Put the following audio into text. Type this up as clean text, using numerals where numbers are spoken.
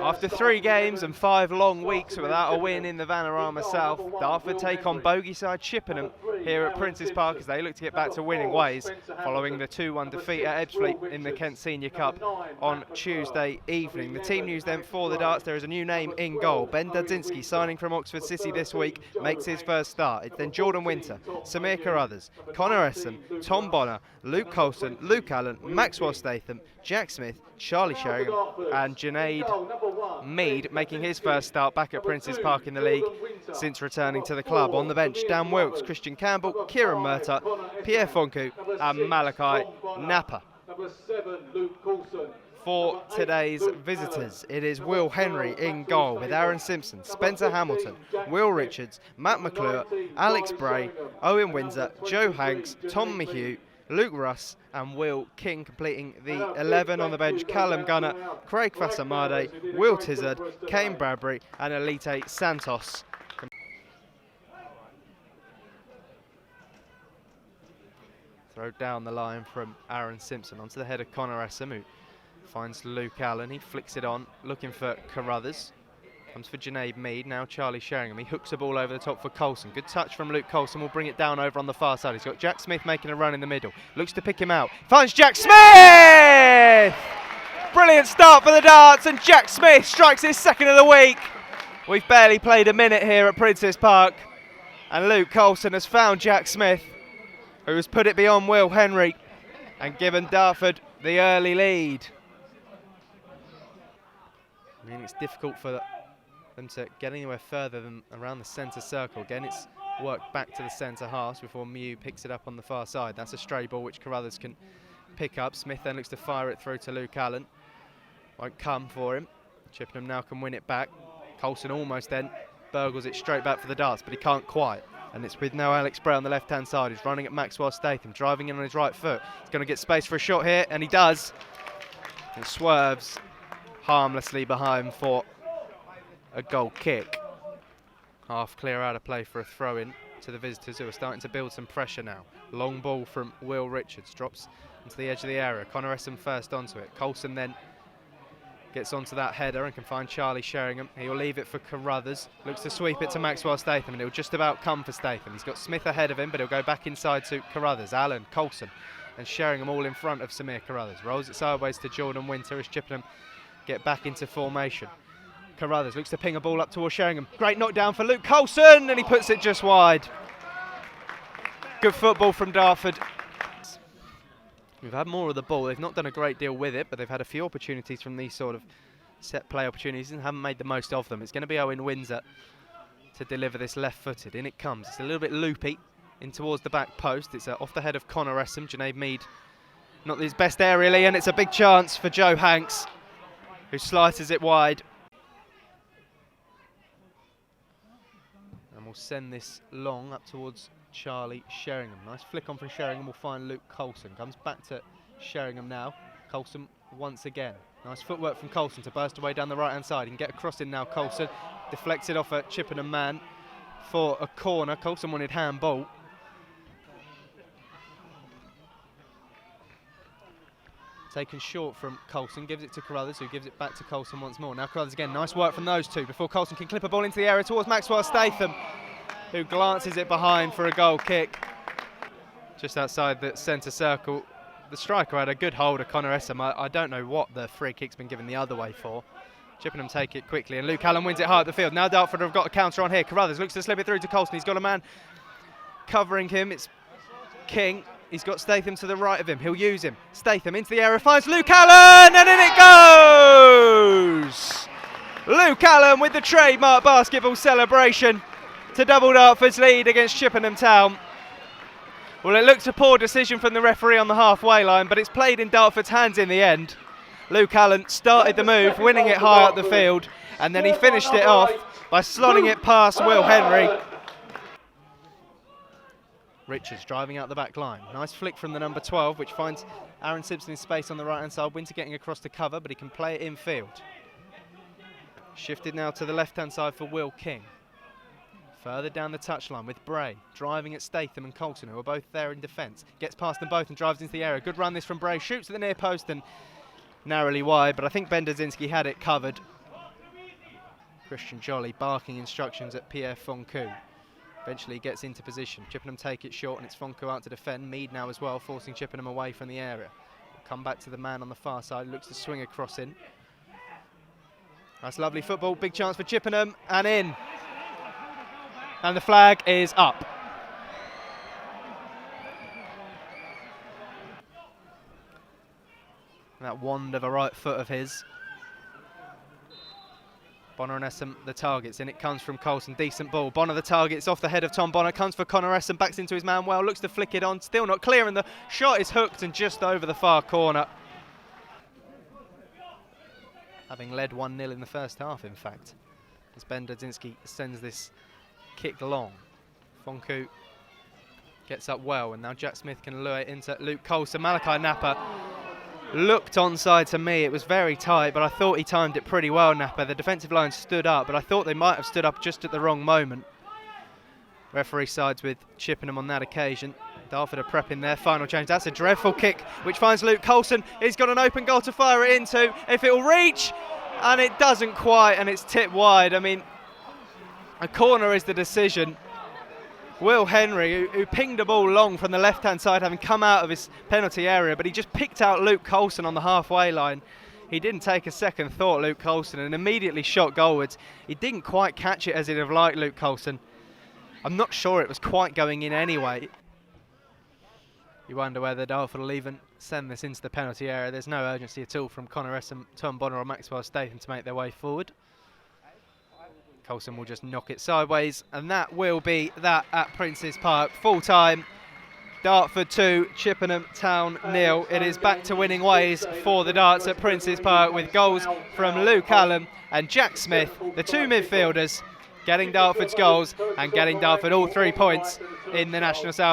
After 3 games and 5 long weeks without a win in the Vanarama South, Dartford take on bogey side Chippenham here at Prince's Park as they look to get back to winning ways following the 2-1 defeat at Ebbsfleet in the Kent Senior Cup on Tuesday evening. The team news then for the Darts: there is a new name in goal. Ben Dudzinski, signing from Oxford City this week, makes his first start. It's then Jordan Winter, Samir Carruthers, Connor Esson, Tom Bonner, Luke Colson, Luke Allen, Maxwell Statham, Jack Smith, Charlie Sheringham and Junaid Mead making his first start back at Prince's Park in the league since returning to the club. On the bench, Dan Wilkes, Christian Campbell, Kieran Murtagh, Pierre Fonku and Malachi Napa. For today's visitors, it is Will Henry in goal with Aaron Simpson, Spencer Hamilton, Will Richards, Matt McClure, Alex Bray, Owen Windsor, Joe Hanks, Tom Mayhew, Luke Russ and Will King completing the 11. On the bench, Callum Gunner, Craig Fasamade, Will Tizard, Kane Bradbury and Elite Santos. Throw down the line from Aaron Simpson onto the head of Connor Essom, who finds Luke Allen. He flicks it on, looking for Carruthers. Comes for Junaid Mead, now Charlie Sheringham. He hooks the ball over the top for Colson. Good touch from Luke Colson, will bring it down over on the far side. He's got Jack Smith making a run in the middle. Looks to pick him out. Finds Jack Smith! Brilliant start for the Darts, and Jack Smith strikes his second of the week. We've barely played a minute here at Prince's Park, and Luke Colson has found Jack Smith, who has put it beyond Will Henry and given Dartford the early lead. I mean, it's difficult for them to get anywhere further than around the centre circle. Again, it's worked back to the centre half before Mew picks it up on the far side. That's a stray ball which Carruthers can pick up. Smith then looks to fire it through to Luke Allen. Won't come for him. Chippenham now can win it back. Colson almost then burgles it straight back for the Darts, but he can't quite. And it's with now Alex Bray on the left-hand side, who's running at Maxwell Statham, driving in on his right foot. He's going to get space for a shot here, and he does. And swerves harmlessly behind for a goal kick. Half clear out of play for a throw-in to the visitors, who are starting to build some pressure now. Long ball from Will Richards, drops into the edge of the area. Connor Essom first onto it. Colson then gets onto that header and can find Charlie Sheringham. He'll leave it for Carruthers. Looks to sweep it to Maxwell Statham, and he'll just about come for Statham. He's got Smith ahead of him, but he'll go back inside to Carruthers. Allen, Colson and Sheringham all in front of Samir Carruthers. Rolls it sideways to Jordan Winter as Chippenham get back into formation. Carruthers looks to ping a ball up towards Sheringham. Great knockdown for Luke Colson, and he puts it just wide. Good football from Dartford. We've had more of the ball. They've not done a great deal with it, but they've had a few opportunities from these sort of set play opportunities and haven't made the most of them. It's going to be Owen Windsor to deliver this left-footed. In it comes. It's a little bit loopy in towards the back post. It's off the head of Connor Essom. Junaid Mead not his best aerially, and it's a big chance for Joe Hanks, who slices it wide. And we'll send this long up towards Charlie Sheringham. Nice flick on from Sheringham, will find Luke Colson. Comes back to Sheringham now. Colson once again. Nice footwork from Colson to burst away down the right hand side. He can get a cross in now. Colson deflects it off a Chippenham man for a corner. Colson wanted handball. Taken short from Colson, gives it to Carruthers, who gives it back to Colson once more. Now Carruthers again, nice work from those two before Colson can clip a ball into the area towards Maxwell Statham, who glances it behind for a goal kick. Just outside the centre circle. The striker had a good hold of Connor Essom. I don't know what the free kick's been given the other way for. Chippenham take it quickly, and Luke Allen wins it high up the field. Now Dartford have got a counter on here. Carruthers looks to slip it through to Colson. He's got a man covering him. It's King. He's got Statham to the right of him. He'll use him. Statham into the area, finds Luke Allen, and in it goes! Luke Allen with the trademark basketball celebration to double Dartford's lead against Chippenham Town. Well, it looks a poor decision from the referee on the halfway line, but it's played in Dartford's hands in the end. Luke Allen started the move, winning it high up the field, and then he finished it off by slotting it past Will Henry. Richards driving out the back line. Nice flick from the number 12, which finds Aaron Simpson in space on the right-hand side. Winter getting across to cover, but he can play it infield. Shifted now to the left-hand side for Will King. Further down the touchline with Bray, driving at Statham and Colson, who are both there in defence. Gets past them both and drives into the area. Good run this from Bray, shoots at the near post and narrowly wide, but I think Ben Dudzinski had it covered. Christian Jolly barking instructions at Pierre Foncu. Eventually he gets into position. Chippenham take it short and it's Foncu out to defend. Mead now as well, forcing Chippenham away from the area. Come back to the man on the far side, looks to swing a cross in. That's lovely football, big chance for Chippenham, and in. And the flag is up. That wand of a right foot of his. Bonner and Essam, the targets, and it comes from Coulson. Decent ball. Bonner, the targets, off the head of Tom Bonner. Comes for Connor Essam, backs into his man well, looks to flick it on. Still not clear, and the shot is hooked and just over the far corner. Having led 1-0 in the first half, in fact, as Ben Dudzinski sends this kick long. Foncu gets up well, and now Jack Smith can lure it into Luke Coulson. Malachi Napa looked onside to me. It was very tight, but I thought he timed it pretty well, Napa. The defensive line stood up, but I thought they might have stood up just at the wrong moment. Referee sides with Chippenham on that occasion. Dartford are prepping their final change. That's a dreadful kick, which finds Luke Coulson. He's got an open goal to fire it into. If it'll reach, and it doesn't quite, and it's tipped wide. I mean, a corner is the decision. Will Henry, who pinged a ball long from the left-hand side, having come out of his penalty area, but he just picked out Luke Coulson on the halfway line. He didn't take a second thought, Luke Coulson, and immediately shot goalwards. He didn't quite catch it as he'd have liked, Luke Coulson. I'm not sure it was quite going in anyway. You wonder whether Dartford will even send this into the penalty area. There's no urgency at all from Connor Essam, Tom Bonner or Maxwell Statham to make their way forward. Coulson will just knock it sideways, and that will be that at Prince's Park. Full time, Dartford 2, Chippenham Town 0. It is back to winning ways for the Darts at Prince's Park, with goals from Luke Allen and Jack Smith, the two midfielders, getting Dartford's goals and getting Dartford all 3 points in the National South.